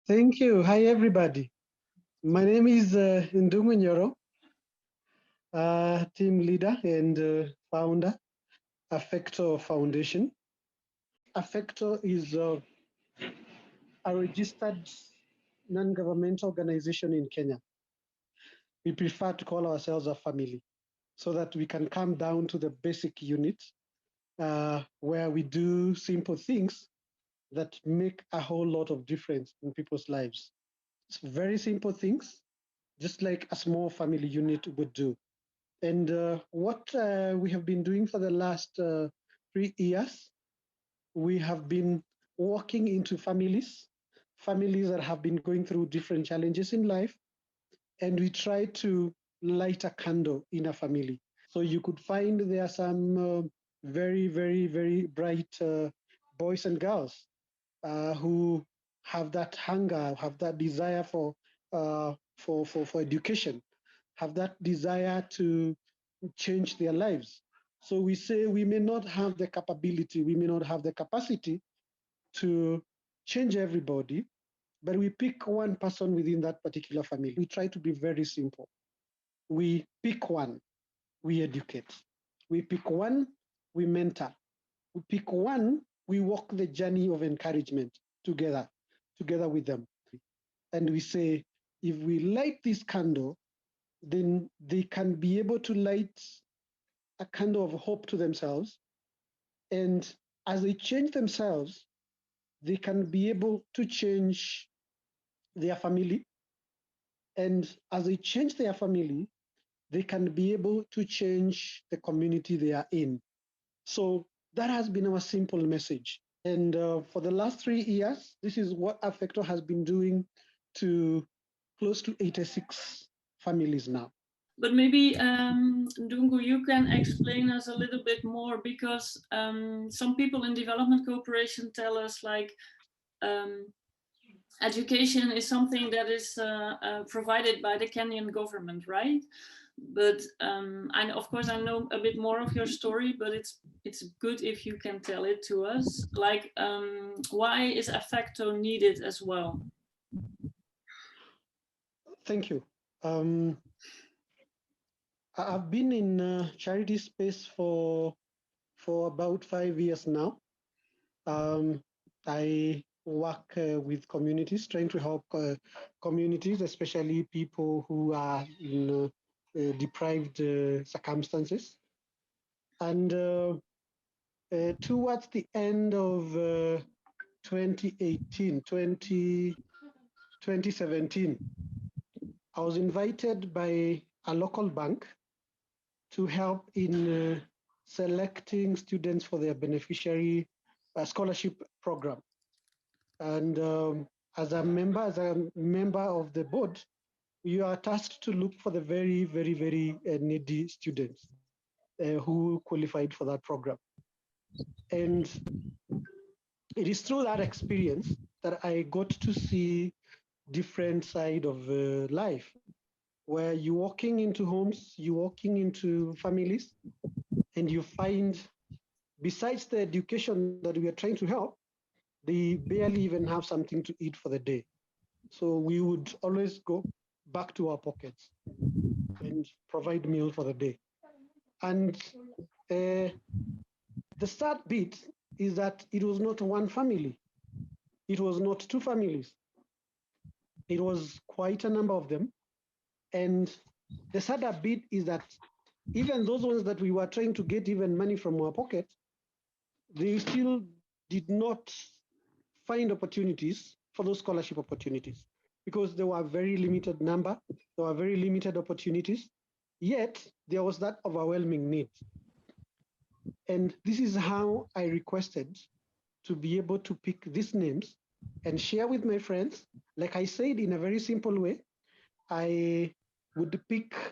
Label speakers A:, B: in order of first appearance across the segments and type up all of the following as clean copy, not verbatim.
A: Thank you. Hi, everybody. My name is Ndung'u Nyoro, team leader and founder, Affecto Foundation. Affecto is a registered non-governmental organization in Kenya. We prefer to call ourselves a family so that we can come down to the basic unit where we do simple things that make a whole lot of difference in people's lives. It's very simple things, just like a small family unit would do. And what we have been doing for the last 3 years, we have been walking into families that have been going through different challenges in life, and we try to light a candle in a family. So you could find there are some very, very, very bright boys and girls who have that hunger, have that desire for education, have that desire to change their lives. So we say we may not have the capability, we may not have the capacity to change everybody, but we pick one person within that particular family. We try to be very simple. We pick one, we educate. We pick one, we mentor. We pick one, we walk the journey of encouragement together with them. And we say, if we light this candle, then they can be able to light a kind of hope to themselves. And as they change themselves, they can be able to change their family. And as they change their family, they can be able to change the community they are in. So that has been our simple message. And for the last 3 years, this is what Affecto has been doing to close to 86 families now.
B: But maybe, Ndungu, you can explain us a little bit more, because some people in development cooperation tell us like education is something that is provided by the Kenyan government, right? But and of course I know a bit more of your story, but it's good if you can tell it to us. Like, why is Affecto needed as well?
A: Thank you. I've been in charity space for about 5 years now. I work with communities, trying to help communities, especially people who are in deprived circumstances. And towards the end of 2017, I was invited by a local bank to help in selecting students for their beneficiary scholarship program. And as a member of the board, you are tasked to look for the very, very, very needy students who qualified for that program. And it is through that experience that I got to see different side of life, where you're walking into homes, you're walking into families, and you find, besides the education that we are trying to help, they barely even have something to eat for the day. So we would always go back to our pockets and provide meal for the day. And the sad bit is that it was not one family. It was not two families. It was quite a number of them. And the sadder bit is that even those ones that we were trying to get even money from our pocket, they still did not find opportunities for those scholarship opportunities, because there were very limited number, there were very limited opportunities, yet there was that overwhelming need. And this is how I requested to be able to pick these names and share with my friends. Like I said, in a very simple way, I would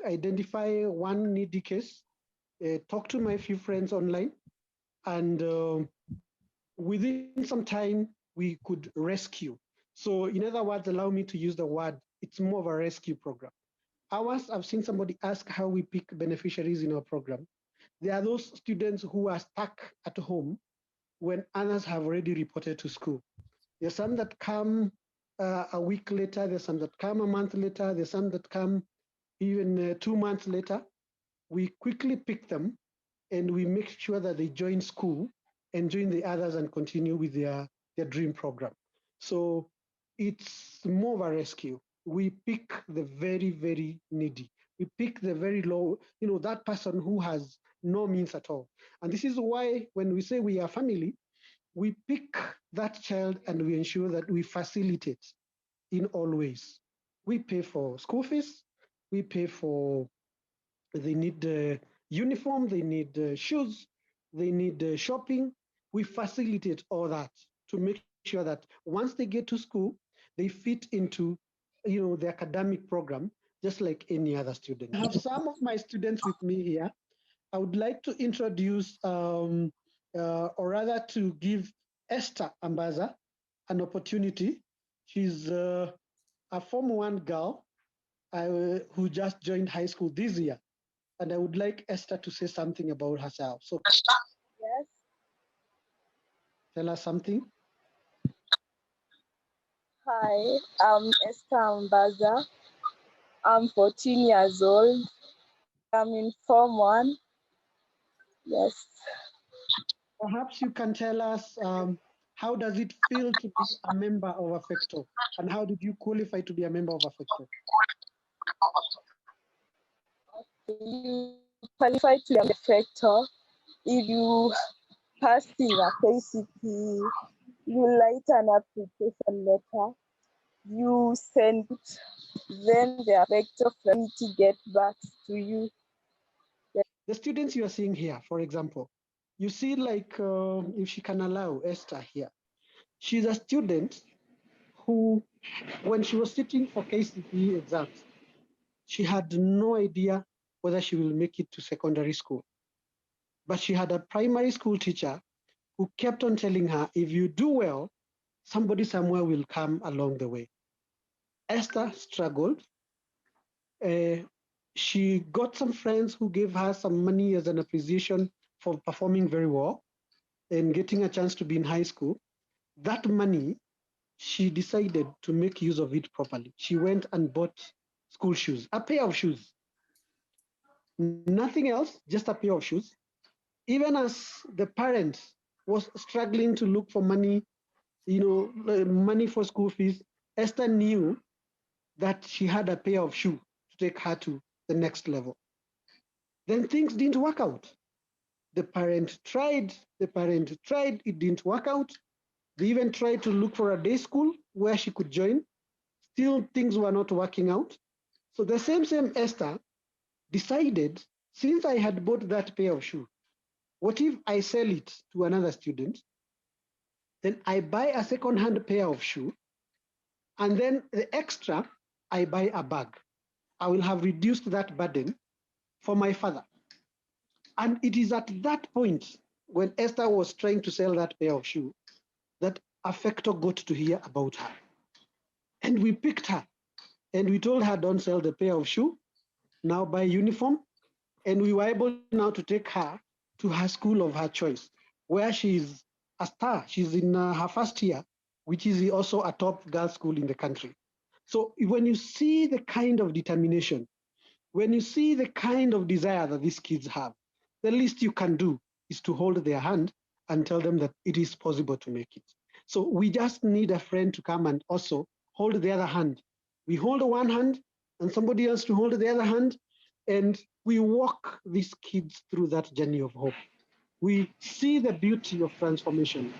A: identify one needy case, talk to my few friends online, and within some time, we could rescue. So in other words, allow me to use the word, it's more of a rescue program. I've seen somebody ask how we pick beneficiaries in our program. There are those students who are stuck at home when others have already reported to school. There are some that come a week later, there's some that come a month later, there's some that come even 2 months later. We quickly pick them and we make sure that they join school and join the others and continue with their dream program. So it's more of a rescue. We pick the very, very needy. We pick the very low, that person who has no means at all. And this is why when we say we are family, we pick that child and we ensure that we facilitate in all ways. We pay for school fees, we pay for, they need uniform, they need shoes, they need shopping. We facilitate all that to make sure that once they get to school, they fit into the academic program just like any other student. I have some of my students with me here. I would like to introduce, or rather to give Esther Ambaza an opportunity. She's a Form 1 girl who just joined high school this year. And I would like Esther to say something about herself. So
C: Yes.
A: tell us something.
C: Hi, I'm Esther Ambaza. I'm 14 years old. I'm in Form 1. Yes.
A: Perhaps you can tell us how does it feel to be a member of Affecto, and how did you qualify to be a member of Affecto?
C: You qualify to be an Affecto if you pass your KCP, you write an application letter, you send it, then the Affecto facility get back to you.
A: The students you are seeing here, for example, you see like, if she can allow Esther here, she's a student who, when she was sitting for KCPE exams, she had no idea whether she will make it to secondary school. But she had a primary school teacher who kept on telling her, if you do well, somebody somewhere will come along the way. Esther struggled. She got some friends who gave her some money as an appreciation for performing very well and getting a chance to be in high school. That money, she decided to make use of it properly. She went and bought school shoes, a pair of shoes. Nothing else, just a pair of shoes. Even as the parent was struggling to look for money, money for school fees, Esther knew that she had a pair of shoes to take her to the next level. Then things didn't work out. The parent tried, it didn't work out. They even tried to look for a day school where she could join. Still, things were not working out. So the same Esther decided, since I had bought that pair of shoes, what if I sell it to another student? Then I buy a second-hand pair of shoes, and then the extra, I buy a bag. I will have reduced that burden for my father. And it is at that point, when Esther was trying to sell that pair of shoes, that Affecto got to hear about her. And we picked her and we told her, don't sell the pair of shoes, now buy uniform. And we were able now to take her to her school of her choice, where she is a star. She's in her first year, which is also a top girls' school in the country. So when you see the kind of determination, when you see the kind of desire that these kids have, the least you can do is to hold their hand and tell them that it is possible to make it. So we just need a friend to come and also hold the other hand. We hold one hand and somebody else to hold the other hand, and we walk these kids through that journey of hope. We see the beauty of transformation.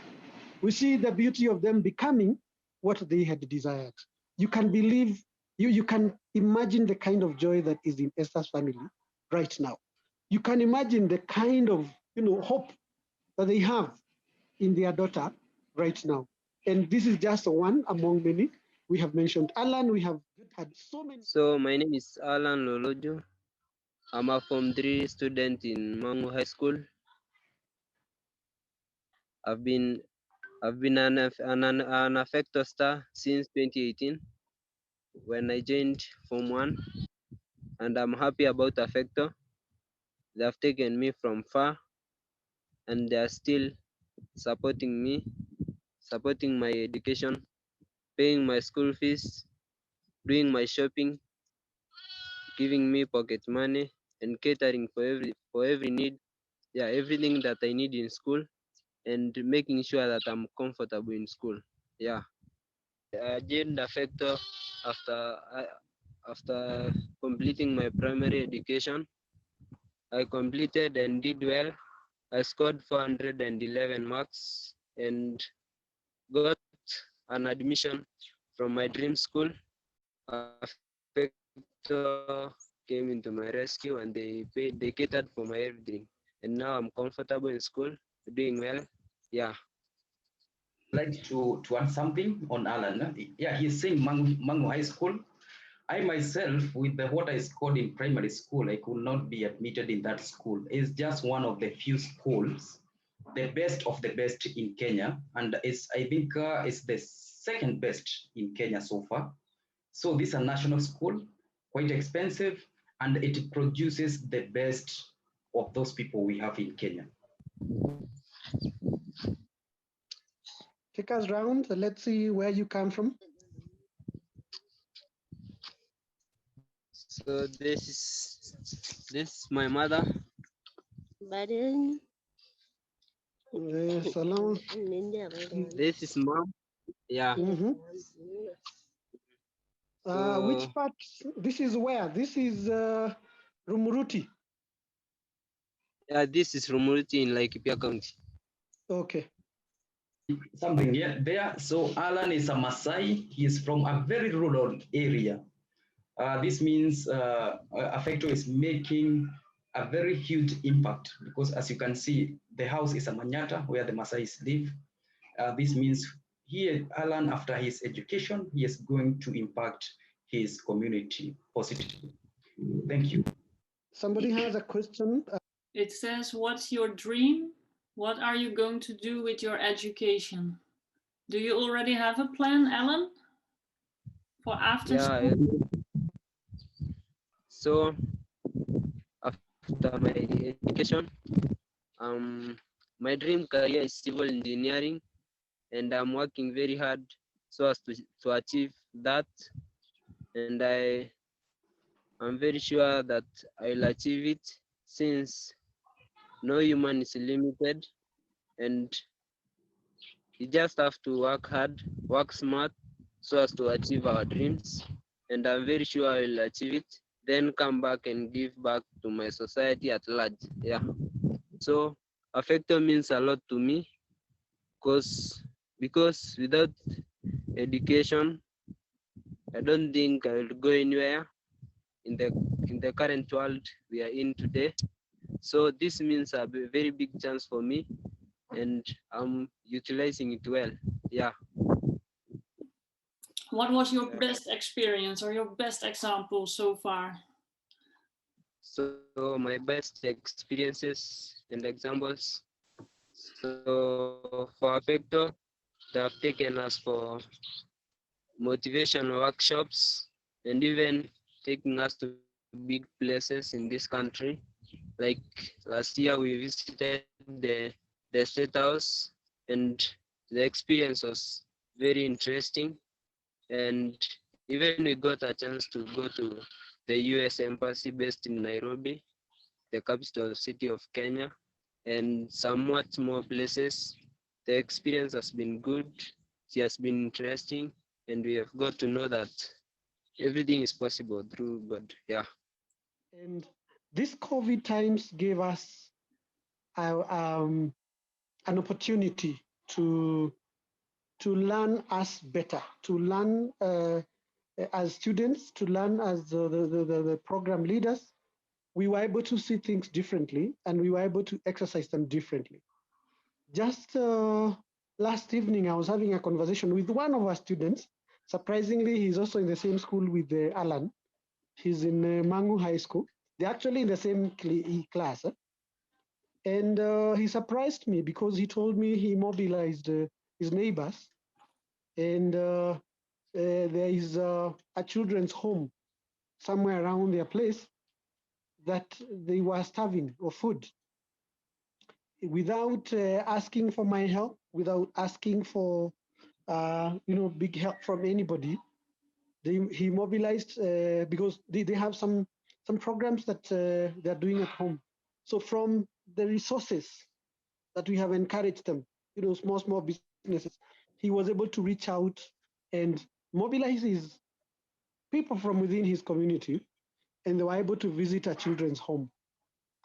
A: We see the beauty of them becoming what they had desired. You can believe, you can imagine the kind of joy that is in Esther's family right now. You can imagine the kind of hope that they have in their daughter right now. And this is just one among many. We have mentioned Alan, we have had so many.
D: So my name is Alan Lolojo. I'm a Form 3 student in Mangu High School. I've been an Affecto star since 2018 when I joined Form 1, and I'm happy about Affecto. They have taken me from far, and they are still supporting me, supporting my education, paying my school fees, doing my shopping, giving me pocket money, and catering for every need. Yeah, everything that I need in school, and making sure that I'm comfortable in school. Yeah, I joined Affecto after completing my primary education. I completed and did well. I scored 411 marks and got an admission from my dream school. Affecto came into my rescue and they catered for my everything. And now I'm comfortable in school, doing well. Yeah.
E: Like to add something on Alan. Yeah, he's saying Mangu High School. I myself, with what I scored in primary school, I could not be admitted in that school. It's just one of the few schools, the best of the best in Kenya, and I think it's the second best in Kenya so far. So this is a national school, quite expensive, and it produces the best of those people we have in Kenya.
A: Take us round. Let's see where you come from.
D: So this is my mother.
A: Salam.
D: This is mom. Yeah.
A: Mm-hmm.
D: So,
A: Which part? This is where? This is Rumuruti.
D: yeah, this is Rumuruti in Laikipia County.
A: Okay.
E: Something there. So Alan is a Maasai. He is from a very rural area. This means Affecto is making a very huge impact because, as you can see, the house is a Manyata where the Maasais live. This means here, Alan, after his education, he is going to impact his community positively. Thank you.
A: Somebody has a question.
B: It says, what's your dream? What are you going to do with your education? Do you already have a plan, Alan? For after school?
D: So after my education, my dream career is civil engineering, and I'm working very hard so as to achieve that. And I'm very sure that I'll achieve it, since no human is limited, and you just have to work hard, work smart, so as to achieve our dreams. And I'm very sure I'll achieve it, then come back and give back to my society at large. Yeah. So Affecto means a lot to me, because without education, I don't think I will go anywhere in the current world we are in today. So this means a very big chance for me, and I'm utilizing it well. Yeah.
B: What was your best experience or your best example so far?
D: So my best experiences and examples. So for Affecto, they have taken us for motivational workshops, and even taking us to big places in this country. Like last year, we visited the State House, and the experience was very interesting. And even we got a chance to go to the US Embassy based in Nairobi, the capital city of Kenya, and somewhat more places. The experience has been good, it has been interesting, and we have got to know that everything is possible through God. Yeah.
A: And this COVID times gave us an opportunity to learn us better, to learn as students, to learn as the program leaders. We were able to see things differently, and we were able to exercise them differently. Just last evening, I was having a conversation with one of our students. Surprisingly, he's also in the same school with Alan. He's in Mangu High School. They're actually in the same class. And he surprised me because he told me he mobilized his neighbors, and there is a children's home somewhere around their place that they were starving of food. Without asking for my help, without asking for big help from anybody. He mobilized because they have some programs that they're doing at home. So from the resources that we have encouraged them, small businesses, he was able to reach out and mobilize his people from within his community, and they were able to visit a children's home.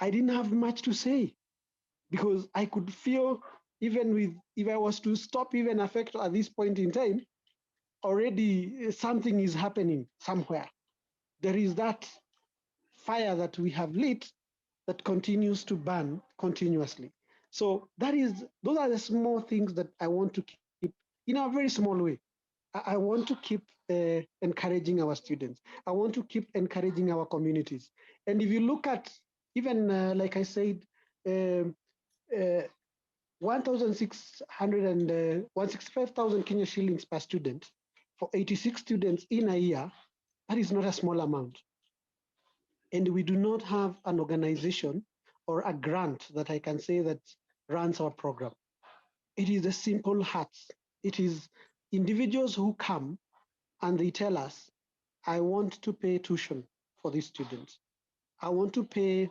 A: I didn't have much to say because I could feel, even with, if I was to stop even Affecto at this point in time, already something is happening somewhere. There is that fire that we have lit that continues to burn continuously. So those are the small things that I want to keep in a very small way. I want to keep encouraging our students. I want to keep encouraging our communities. And if you look at, even like I said, 1,600 and 165,000 Kenya shillings per student for 86 students in a year, that is not a small amount. And we do not have an organization or a grant that I can say that runs our program. It is the simple hearts. It is individuals who come and they tell us, I want to pay tuition for these students. I want to pay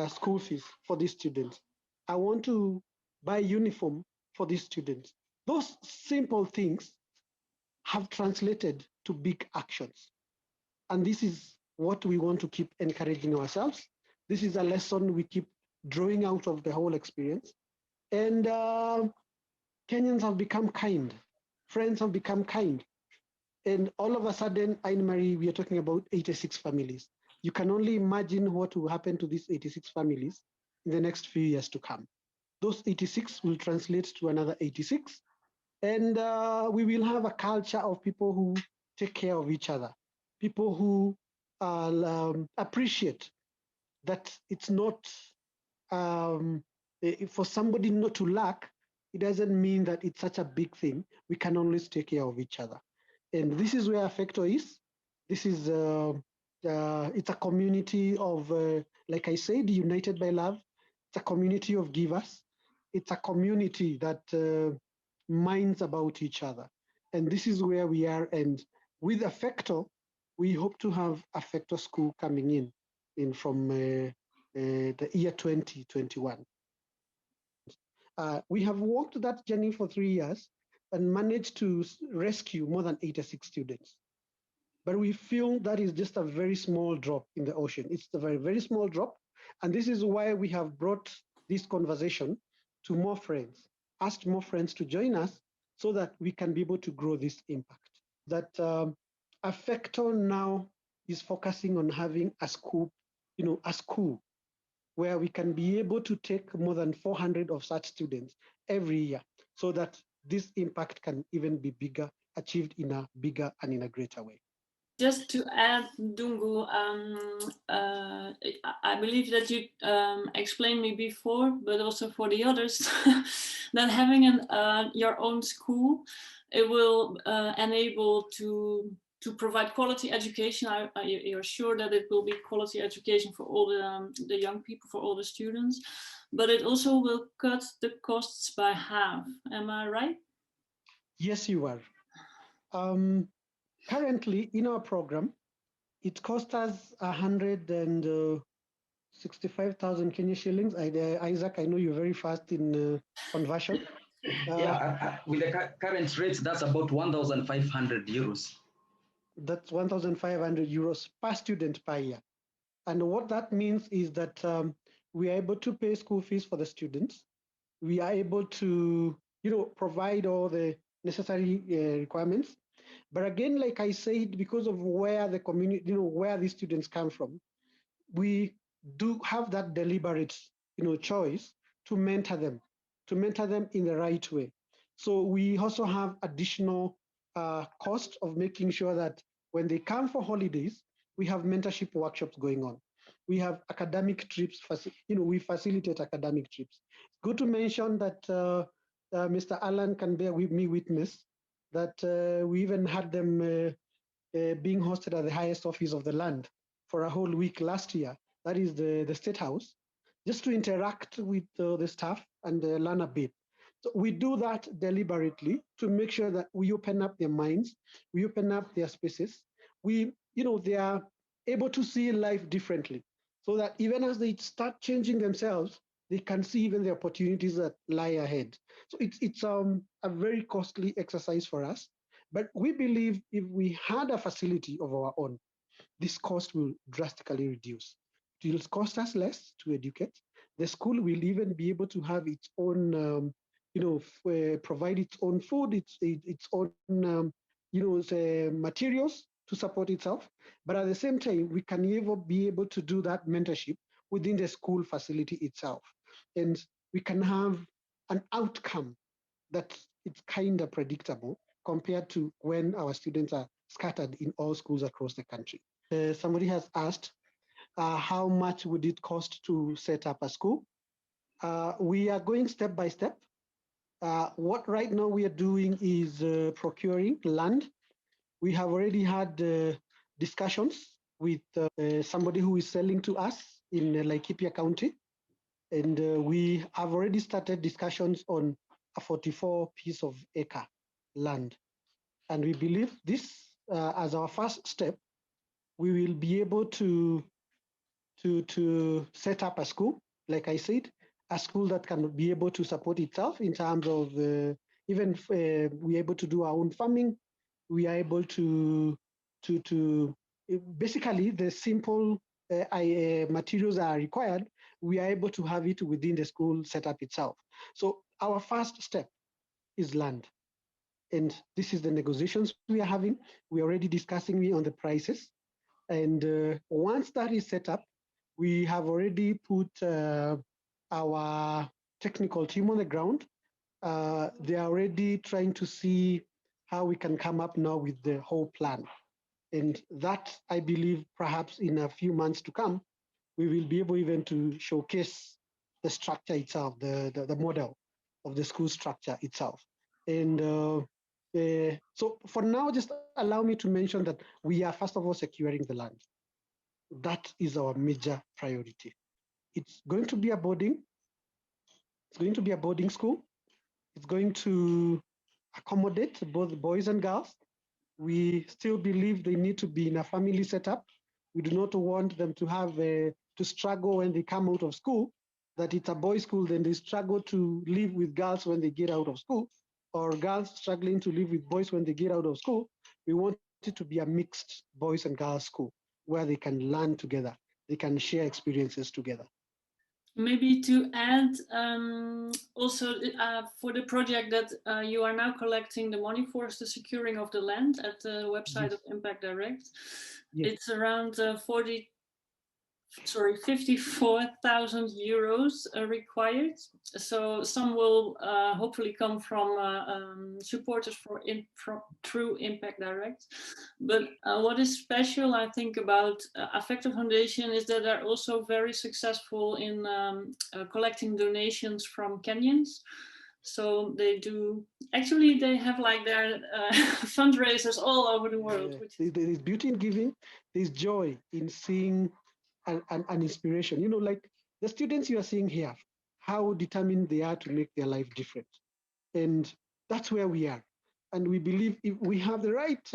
A: school fees for these students. I want to buy uniform for these students. Those simple things have translated to big actions. And this is what we want to keep encouraging ourselves. This is a lesson we keep drawing out of the whole experience. And Kenyans have become kind. Friends have become kind. And all of a sudden, Aine-Marie, we are talking about 86 families. You can only imagine what will happen to these 86 families in the next few years to come. Those 86 will translate to another 86. And we will have a culture of people who take care of each other, people who appreciate that it's not, for somebody not to lack, it doesn't mean that it's such a big thing. We can always take care of each other. And this is where Affecto is. This is, it's a community of, like I said, united by love. It's a community of givers. It's a community that minds about each other. And this is where we are. And with Affecto, we hope to have Affecto School coming in from the year 2021. We have walked that journey for 3 years and managed to rescue more than 86 students. But we feel that is just a very small drop in the ocean. It's a very, very small drop. And this is why we have brought this conversation to more friends, asked more friends to join us so that we can be able to grow this impact. That Affecto now is focusing on having a school, a school where we can be able to take more than 400 of such students every year so that this impact can even be bigger, achieved in a bigger and in a greater way.
B: Just to add, Ndungu, I believe that you explained me before, but also for the others, that having your own school, it will enable to provide quality education. You're sure that it will be quality education for all the young people, for all the students, but it also will cut the costs by half. Am I right?
A: Yes, you are. Currently, in our program, it costs us 165,000 Kenya shillings. Isaac, I know you're very fast in conversion.
E: With the current rates, that's about 1,500 euros.
A: That's 1,500 euros per student per year. And what that means is that we are able to pay school fees for the students. We are able to, provide all the necessary requirements. But again, like I said, because of where the community, where these students come from, we do have that deliberate, choice to mentor them in the right way. So we also have additional cost of making sure that when they come for holidays, we have mentorship workshops going on. We have academic trips, we facilitate academic trips. Good to mention that Mr. Allen can bear with me witness that we even had them being hosted at the highest office of the land for a whole week last year. That is the State House, just to interact with the staff and learn a bit. So we do that deliberately to make sure that we open up their minds, we open up their spaces. They are able to see life differently, so that even as they start changing themselves, they can see even the opportunities that lie ahead. So it's a very costly exercise for us, but we believe if we had a facility of our own, this cost will drastically reduce. It will cost us less to educate. The school will even be able to have its own, provide its own food, its own, materials to support itself. But at the same time, we can even be able to do that mentorship within the school facility itself. And we can have an outcome that it's kind of predictable compared to when our students are scattered in all schools across the country. Somebody has asked, how much would it cost to set up a school? We are going step by step. What right now we are doing is procuring land. We have already had discussions with somebody who is selling to us in Laikipia County. And we have already started discussions on a 44 piece of acre land. And we believe this, as our first step, we will be able to set up a school, like I said, a school that can be able to support itself in terms of even we're able to do our own farming. We are able to basically the simple materials that are required, we are able to have it within the school setup itself. So our first step is land. And this is the negotiations we are having. We're already discussing on the prices. And once that is set up, we have already put our technical team on the ground. They are already trying to see how we can come up now with the whole plan. And that, I believe, perhaps in a few months to come, we will be able even to showcase the structure itself, the model of the school structure itself. And so for now, just allow me to mention that we are, first of all, securing the land. That is our major priority. It's going to be a boarding. It's going to be a boarding school. It's going to accommodate both boys and girls. We still believe they need to be in a family setup. We do not want them to have to struggle when they come out of school, that it's a boys' school, then they struggle to live with girls when they get out of school, or girls struggling to live with boys when they get out of school. We want it to be a mixed boys and girls school where they can learn together, they can share experiences together.
B: Maybe to add, also for the project that you are now collecting the money for, is the securing of the land at the website
A: Yes.
B: of Impact Direct.
A: Yes.
B: It's around 54,000 euros required. So some will hopefully come from supporters through Impact Direct. But what is special, I think, about Affecto Foundation is that they're also very successful in collecting donations from Kenyans. So they do, actually they have like their fundraisers all over the world.
A: Yeah. There is beauty in giving, there's joy in seeing an inspiration. You know, like the students you are seeing here, how determined they are to make their life different. And that's where we are. And we believe if we have the right,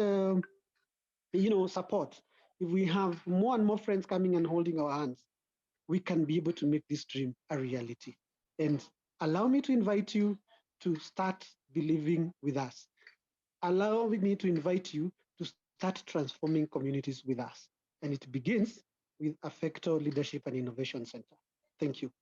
A: support, if we have more and more friends coming and holding our hands, we can be able to make this dream a reality. And allow me to invite you to start believing with us. Allow me to invite you to start transforming communities with us. And it begins with Affecto Leadership and Innovation Center. Thank you.